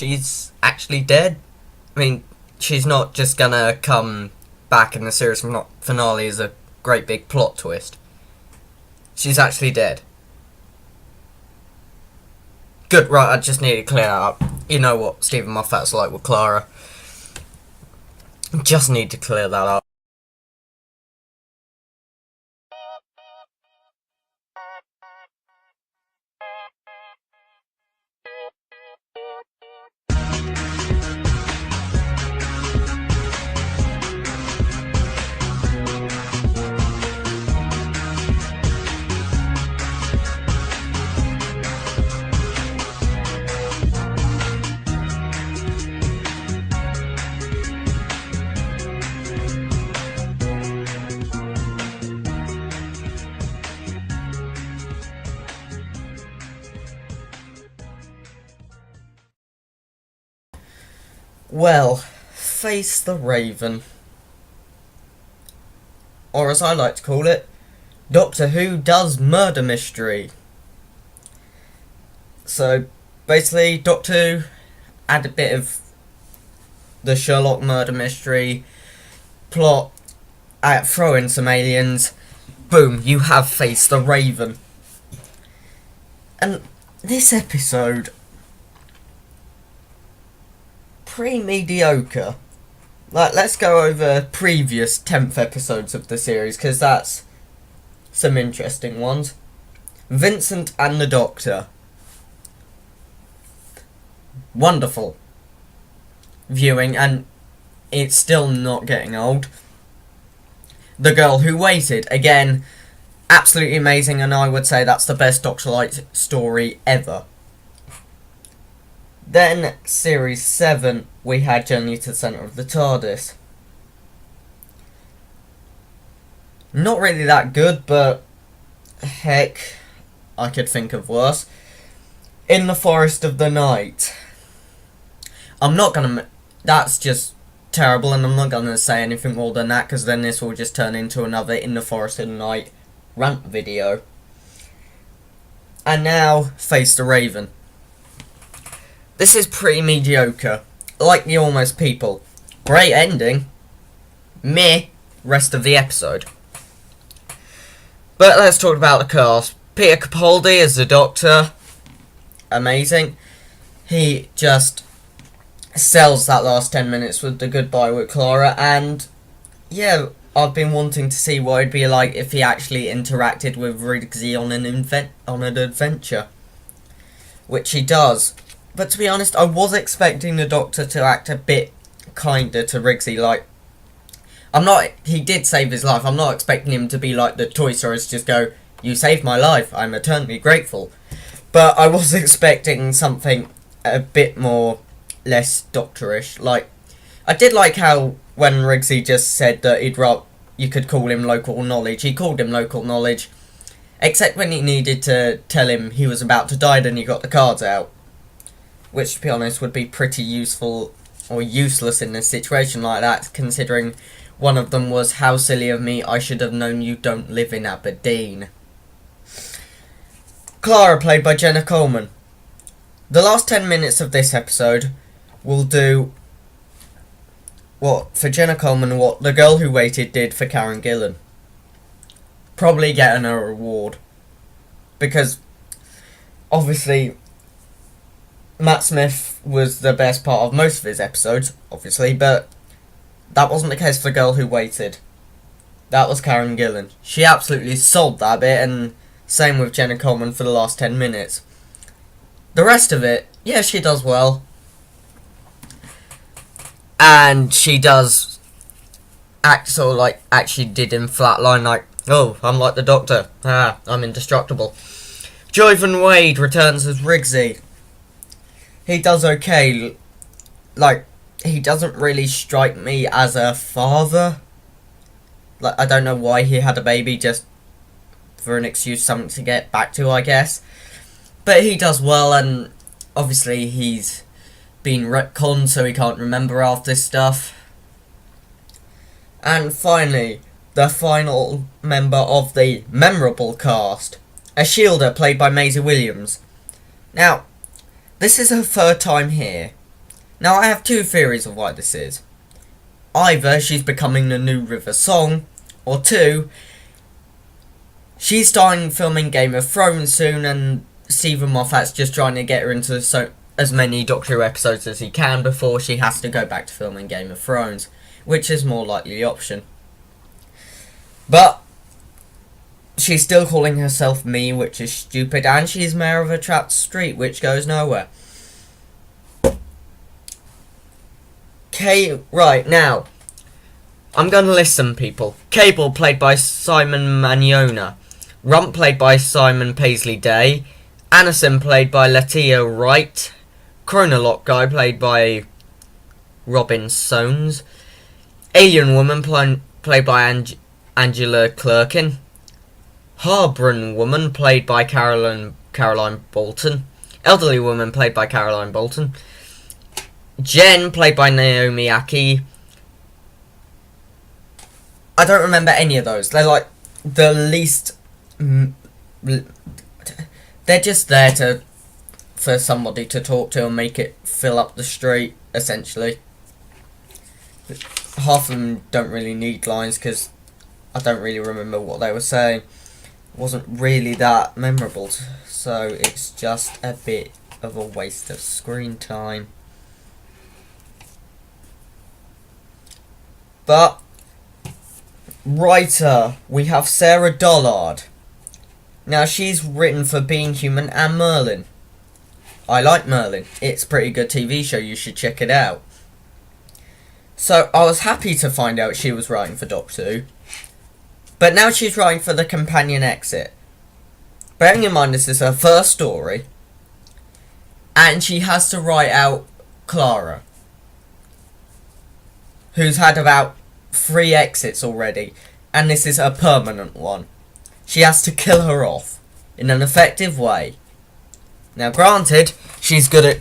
she's actually dead. I mean, she's not just gonna come back in the series finale as a great big plot twist. She's actually dead. Good, right, I just need to clear that up. You know what Stephen Moffat's like with Clara. Just need to clear that up. Well, face the Raven. Or as I like to call it, Doctor Who does murder mystery. So, basically, Doctor Who add a bit of the Sherlock murder mystery plot, throw in some aliens, boom, you have Face the Raven. And this episode, pretty mediocre. Like, let's go over previous 10th episodes of the series, because that's some interesting ones. Vincent and the Doctor. Wonderful viewing, and it's still not getting old. The Girl Who Waited, again, absolutely amazing, and I would say that's the best Doctor Light story ever. Then, Series 7, we had Journey to the Centre of the TARDIS. Not really that good, but heck, I could think of worse. In the Forest of the Night. I'm not gonna... That's just terrible, and I'm not gonna say anything more than that, because then this will just turn into another In the Forest of the Night rant video. And now, Face the Raven. This is pretty mediocre. Like the Almost People. Great ending. Meh. Rest of the episode. But let's talk about the cast. Peter Capaldi as the Doctor. Amazing. He just sells that last 10 minutes with the goodbye with Clara. And yeah, I've been wanting to see what it'd be like if he actually interacted with Riggsy on an adventure. Which he does. But to be honest, I was expecting the Doctor to act a bit kinder to Riggsy. Like, he did save his life. I'm not expecting him to be like the Toy Stories, just go, you saved my life, I'm eternally grateful. But I was expecting something a bit more, less Doctorish. Like, I did like how when Riggsy just said that you could call him local knowledge, he called him local knowledge. Except when he needed to tell him he was about to die, then he got the cards out. Which, to be honest, would be pretty useful or useless in a situation like that, considering one of them was, how silly of me, I should have known you don't live in Aberdeen. Clara, played by Jenna Coleman. The last 10 minutes of this episode will do for Jenna Coleman what The Girl Who Waited did for Karen Gillan. Probably getting a reward. Because, obviously, Matt Smith was the best part of most of his episodes, obviously, but that wasn't the case for The Girl Who Waited. That was Karen Gillan. She absolutely sold that bit, and same with Jenna Coleman for the last 10 minutes. The rest of it, yeah, she does well. And she does act sort of like actually did in Flatline, like, oh, I'm like the Doctor. I'm indestructible. Joyvan Wade returns as Riggsy. He does okay. Like, he doesn't really strike me as a father. Like, I don't know why he had a baby, just for an excuse, something to get back to, I guess. But he does well, and obviously he's been retconned, so he can't remember half this stuff. And finally, the final member of the memorable cast, a Shielder played by Maisie Williams. Now, this is her third time here, Now, I have two theories of why this is. Either she's becoming the new River Song, or two, she's starting filming Game of Thrones soon, and Stephen Moffat's just trying to get her into as many Doctor Who episodes as he can before she has to go back to filming Game of Thrones, which is more likely the option. But she's still calling herself me, which is stupid, and she's mayor of a trapped street, which goes nowhere. Right, now, I'm going to list some people. Cable, played by Simon Magnotta. Rump, played by Simon Paisley-Day. Anderson, played by Latia Wright. Chronolock Guy, played by Robin Soanes. Alien Woman, played by Angela Clerkin. Harbron Woman, played by Caroline Bolton. Elderly Woman, played by Caroline Bolton. Jen, played by Naomi Aki. I don't remember any of those. They're like the least. They're just there for somebody to talk to and make it fill up the street, essentially. Half of them don't really need lines because I don't really remember what they were saying. It wasn't really that memorable, so it's just a bit of a waste of screen time. But writer, we have Sarah Dollard. Now, she's written for Being Human and Merlin. I like Merlin. It's a pretty good TV show. You should check it out. So, I was happy to find out she was writing for Doctor Who. But now she's writing for the companion Exit. Bearing in mind this is her first story. And she has to write out Clara, who's had about 3 exits already, and this is a permanent one. She has to kill her off in an effective way. Now, granted, she's good at.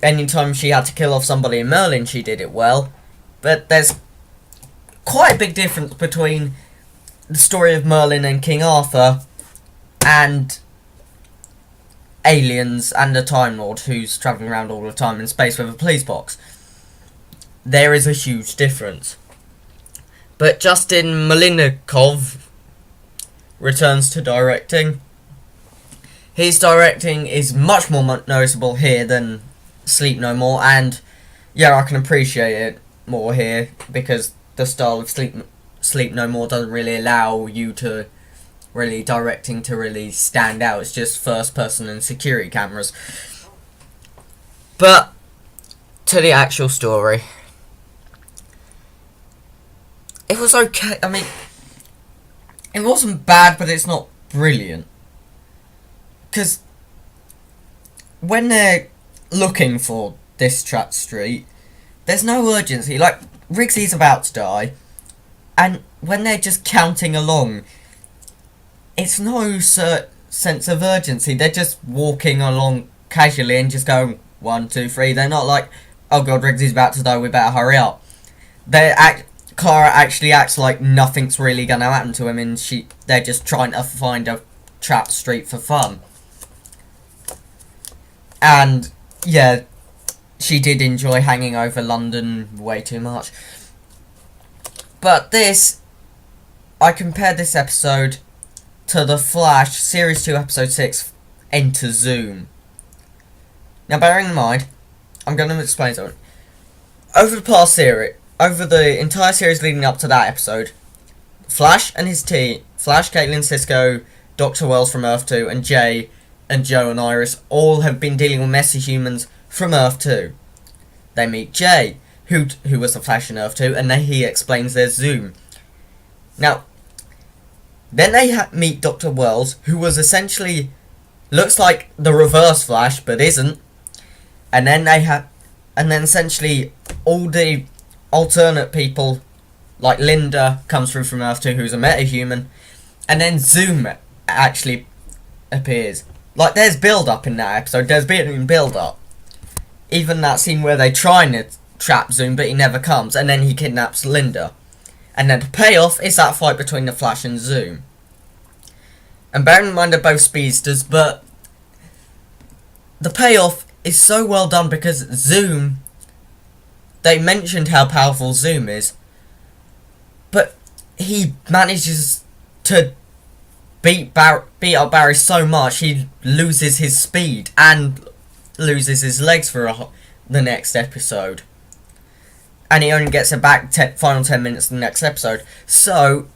Anytime she had to kill off somebody in Merlin, she did it well. But there's quite a big difference between the story of Merlin and King Arthur and aliens and a Time Lord who's travelling around all the time in space with a police box. There is a huge difference. But Justin Malinikov returns to directing. His directing is much more noticeable here than Sleep No More, and yeah, I can appreciate it more here because the style of Sleep No More doesn't really allow you to really directing to really stand out. It's just first person and security cameras. But to the actual story, it was okay. I mean, it wasn't bad, but it's not brilliant. Because when they're looking for this trapped street, there's no urgency. Like, Riggsy's about to die, and when they're just counting along, it's no sense of urgency. They're just walking along casually and just going 1, 2, 3. They're not like, oh god, Riggsy's about to die, we better hurry up. Clara actually acts like nothing's really gonna happen to him, and they're just trying to find a trapped street for fun. And yeah, she did enjoy hanging over London way too much. But I compared this episode to The Flash, Series 2, Episode 6, Enter Zoom. Now, bearing in mind, I'm going to explain something. Over the entire series leading up to that episode, Flash and his team, Flash, Caitlin, Cisco, Dr. Wells from Earth 2, and Jay and Joe and Iris all have been dealing with messy humans from Earth 2. They meet Jay, who was the Flash in Earth 2, and then he explains their Zoom. Now, then they meet Dr. Wells, who was essentially looks like the reverse Flash, but isn't. And then essentially all the alternate people, like Linda, comes through from Earth 2, who's a metahuman, and then Zoom actually appears. Like, there's build-up in that episode. There's been build-up. Even that scene where they try to trap Zoom, but he never comes, and then he kidnaps Linda. And then the payoff is that fight between the Flash and Zoom. And bearing in mind they're both speedsters, but the payoff is so well done because Zoom, they mentioned how powerful Zoom is, but he manages to beat up Barry so much he loses his speed and loses his legs for the next episode. And he only gets it back final 10 minutes of the next episode. So,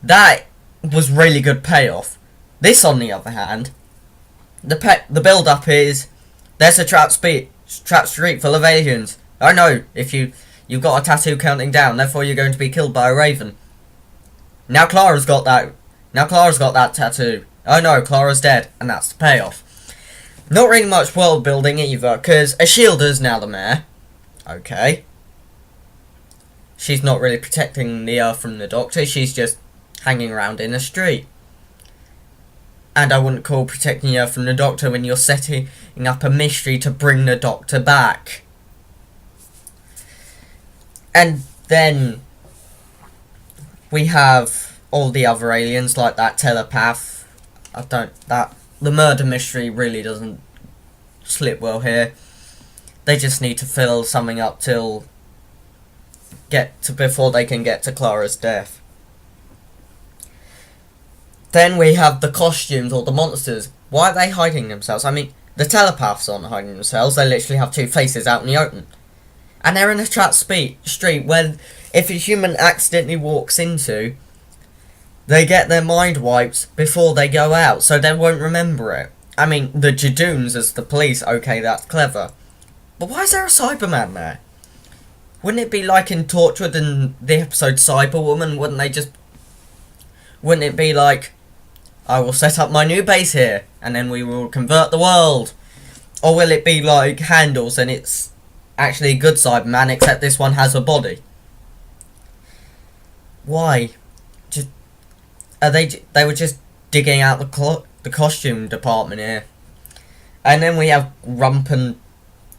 that was really good payoff. This, on the other hand, the build-up is, there's a trap street full of aliens. Oh no, if you've got a tattoo counting down, therefore you're going to be killed by a raven. Now Clara's got that tattoo. Oh no, Clara's dead, and that's the payoff. Not really much world building either, because Ashilda's now the mayor. Okay. She's not really protecting the Earth from the Doctor, she's just hanging around in the street. And I wouldn't call protecting the Earth from the Doctor when you're setting up a mystery to bring the Doctor back. And then we have all the other aliens, like that telepath. The murder mystery really doesn't slip well here. They just need to fill something up before they can get to Clara's death. Then we have the costumes or the monsters. Why are they hiding themselves? I mean, the telepaths aren't hiding themselves. They literally have two faces out in the open. And they're in a trap street where if a human accidentally walks into, they get their mind wiped before they go out, so they won't remember it. I mean, the Jadoons as the police, okay, that's clever. But why is there a Cyberman there? Wouldn't it be like in Torchwood in the episode Cyberwoman? Wouldn't it be like, I will set up my new base here, and then we will convert the world? Or will it be like Handles and it's actually a good Cyberman, except this one has a body? Why? They were just digging out the costume department here. And then we have Rump and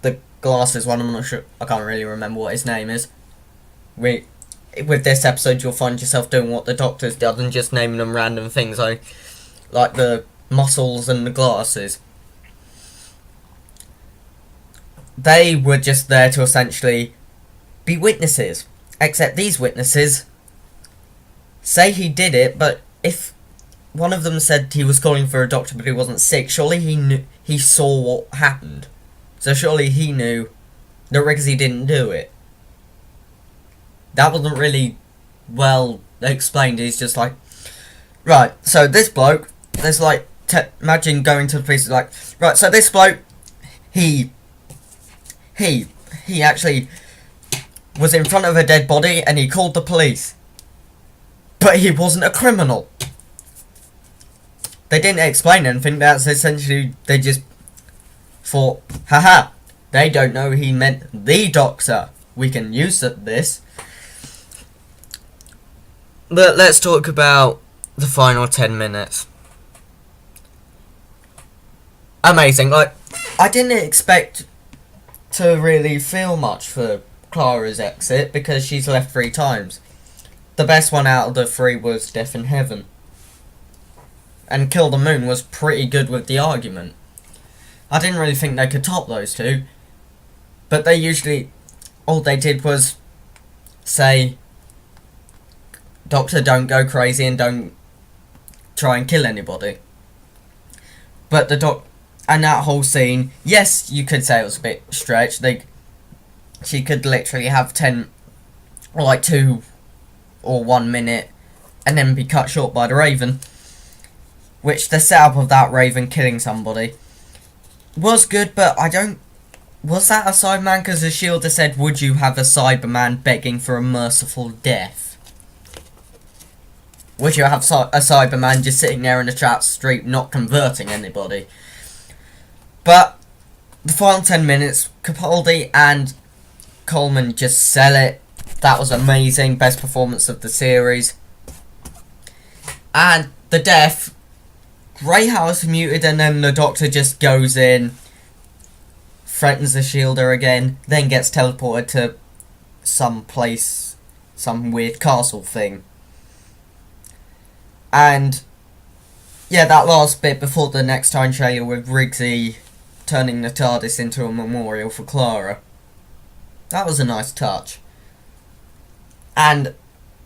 the glasses one, I'm not sure, I can't really remember what his name is. With this episode you'll find yourself doing what the Doctor's done and just naming them random things, like the muscles and the glasses. They were just there to essentially be witnesses. Except these witnesses say he did it, but if one of them said he was calling for a doctor but he wasn't sick, surely he saw what happened. So surely he knew that Rigsy didn't do it. That wasn't really well explained. He's just like, right, so this bloke, there's like, imagine going to the police, like, right, so this bloke, he actually was in front of a dead body and he called the police. But he wasn't a criminal. They didn't explain anything. That's essentially, they just thought, haha, they don't know he meant the Doctor. We can use this. But let's talk about the final 10 minutes. Amazing. Like, I didn't expect to really feel much for Clara's exit because she's left 3 times. The best one out of the 3 was Death in Heaven. And Kill the Moon was pretty good with the argument. I didn't really think they could top those 2. But they usually, all they did was say, Doctor, don't go crazy and don't try and kill anybody. But and that whole scene, yes, you could say it was a bit stretched. She could literally have 10, or like 2 or 1 minute, and then be cut short by the Raven. Which the setup of that Raven killing somebody was good, but was that a Cyberman? Because the Shielder said, would you have a Cyberman begging for a merciful death? Would you have a Cyberman just sitting there in the trap street not converting anybody? But the final 10 minutes, Capaldi and Coleman just sell it. That was amazing. Best performance of the series. And the death, Greyhound is muted and then the Doctor just goes in, threatens the Shielder again, then gets teleported to some place, some weird castle thing. And yeah, that last bit before the next time trailer with Rigsy turning the TARDIS into a memorial for Clara. That was a nice touch. And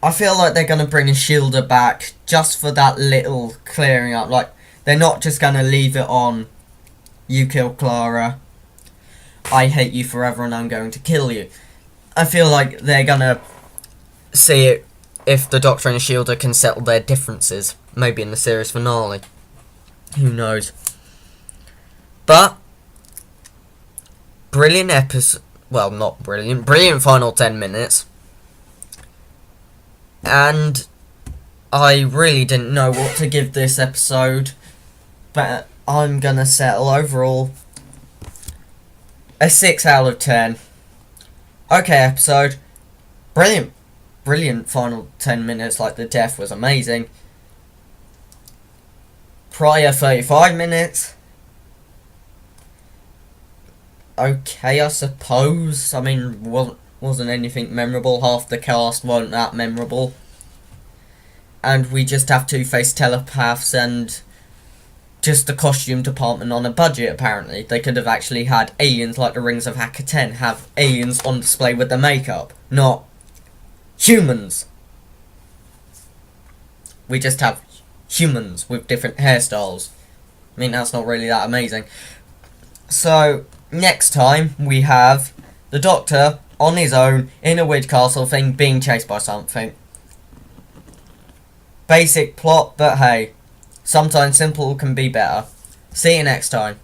I feel like they're going to bring a shielder back just for that little clearing up. Like, they're not just going to leave it on, you kill Clara, I hate you forever and I'm going to kill you. I feel like they're going to see if the Doctor and the shielder can settle their differences. Maybe in the series finale. Who knows. But, brilliant episode. Well, not brilliant. Brilliant final 10 minutes. And I really didn't know what to give this episode. But I'm gonna settle overall a 6 out of 10. Okay, episode. Brilliant. Brilliant final 10 minutes. Like, the death was amazing. Prior 35 minutes. Okay, I suppose. I mean, wasn't anything memorable. Half the cast weren't that memorable. And we just have two-faced telepaths and just the costume department on a budget, apparently. They could have actually had aliens like the Rings of Hacker 10 have aliens on display with their makeup, not humans. We just have humans with different hairstyles. I mean, that's not really that amazing. So, next time we have the Doctor on his own in a weird castle thing being chased by something. Basic plot, but hey, sometimes simple can be better. See you next time.